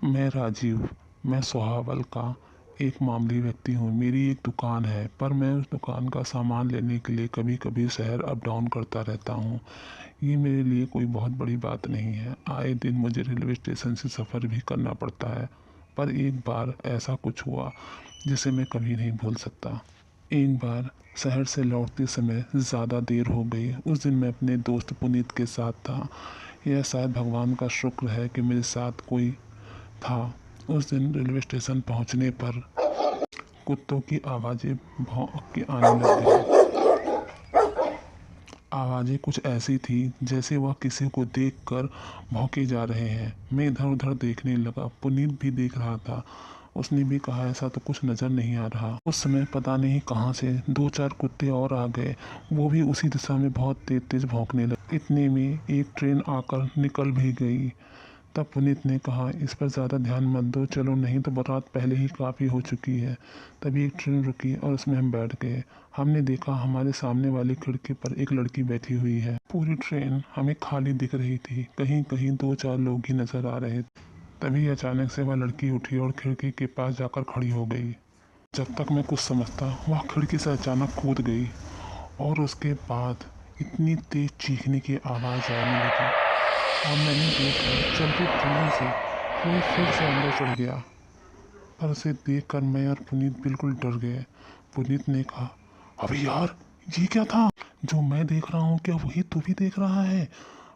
मैं राजीव, मैं सोहावल का एक मामूली व्यक्ति हूँ। मेरी एक दुकान है, पर मैं उस दुकान का सामान लेने के लिए कभी-कभी शहर अप डाउन करता रहता हूँ। ये मेरे लिए कोई बहुत बड़ी बात नहीं है। आए दिन मुझे रेलवे स्टेशन से सफ़र भी करना पड़ता है, पर एक बार ऐसा कुछ हुआ जिसे मैं कभी नहीं भूल सकता। एक बार शहर से लौटते समय ज़्यादा देर हो गई। उस दिन मैं अपने दोस्त पुनीत के साथ था। यह शायद भगवान का शुक्र है कि मेरे साथ कोई था। उस दिन रेलवे स्टेशन पहुंचने पर कुत्तों की आवाज़ें भौंक के आने लग गई। आवाज़ें कुछ ऐसी थी जैसे वह किसी को देखकर भौंके जा रहे हैं। मैं इधर उधर देखने लगा। पुनीत भी देख रहा था। उसने भी कहा ऐसा तो कुछ नज़र नहीं आ रहा। उस समय पता नहीं कहाँ से दो चार कुत्ते और आ गए। वो भी उसी दिशा में बहुत तेज तेज भौंकने लगे। इतने में एक ट्रेन आकर निकल भी गई। तब पुनीत ने कहा इस पर ज़्यादा ध्यान मत दो, चलो नहीं तो बारात पहले ही काफ़ी हो चुकी है। तभी एक ट्रेन रुकी और उसमें हम बैठ गए। हमने देखा हमारे सामने वाली खिड़की पर एक लड़की बैठी हुई है। पूरी ट्रेन हमें खाली दिख रही थी। कहीं कहीं दो चार लोग ही नजर आ रहे थे। तभी अचानक से वह लड़की उठी और खिड़की के पास जाकर खड़ी हो गई। जब तक मैं कुछ समझता वह खिड़की से अचानक कूद गई और उसके बाद इतनी तेज चीखने की आवाज़ आने लगी और मैंने देखा चलती ट्रेन से कोई फिर से अंदर चढ़ गया। पर उसे देखकर मैं और पुनीत बिल्कुल डर गए। पुनीत ने कहा अबे यार ये क्या था? जो मैं देख रहा हूँ क्या वही तू भी देख रहा है?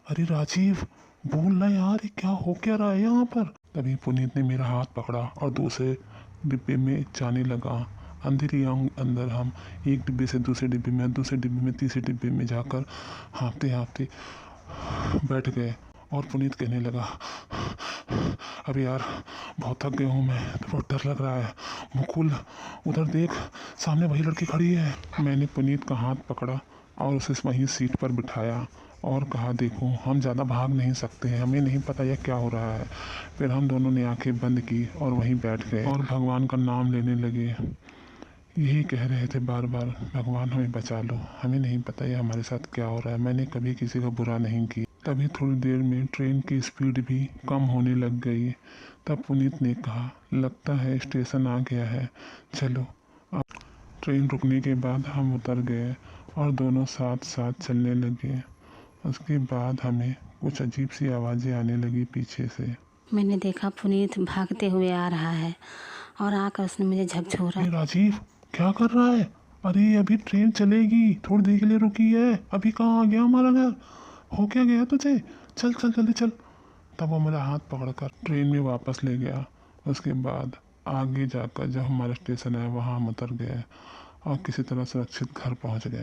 अरे राजीव बोल ना यार, ये क्या हो क्या रहा है यहाँ पर? तभी पुनीत ने मेरा हाथ पकड़ा और दूसरे डिब्बे में जाने लगा। अंधेरी अंदर हम एक डिब्बे से दूसरे डिब्बे में, दूसरे डिब्बे में, तीसरे डिब्बे में जाकर हाँफते हाँफते बैठ गए। और पुनीत कहने लगा अबे यार बहुत थक गया हूँ मैं, तो बहुत डर लग रहा है। मुकुल उधर देख, सामने वही लड़की खड़ी है। मैंने पुनीत का हाथ पकड़ा और उसे वहीं सीट पर बिठाया और कहा देखो हम ज़्यादा भाग नहीं सकते हैं, हमें नहीं पता यह क्या हो रहा है। फिर हम दोनों ने आंखें बंद की और वहीं बैठ गए और भगवान का नाम लेने लगे। यही कह रहे थे बार बार भगवान हमें बचा लो, हमें नहीं पता ये हमारे साथ क्या हो रहा है। मैंने कभी किसी का बुरा नहीं किया। तभी थोड़ी देर में ट्रेन की स्पीड भी कम होने लग गई। तब पुनीत ने कहा लगता है स्टेशन आ गया है, चलो। अब ट्रेन रुकने के बाद हम उतर गए और दोनों साथ साथ चलने लगे। उसके बाद हमें कुछ अजीब सी आवाज़ें आने लगी पीछे से। मैंने देखा पुनीत भागते हुए आ रहा है और आकर उसने मुझे झकझोरा। अरे राजीव क्या कर रहा है? अरे अभी ट्रेन चलेगी, थोड़ी देर के लिए रुकी है। अभी कहाँ आ गया हमारा घर? हो क्या गया तुझे? चल चल जल्दी चल। तब वो मेरा हाथ पकड़कर ट्रेन में वापस ले गया। उसके बाद आगे जाकर जब हमारा स्टेशन है वहाँ हम उतर गए और किसी तरह सुरक्षित घर पहुँच गए।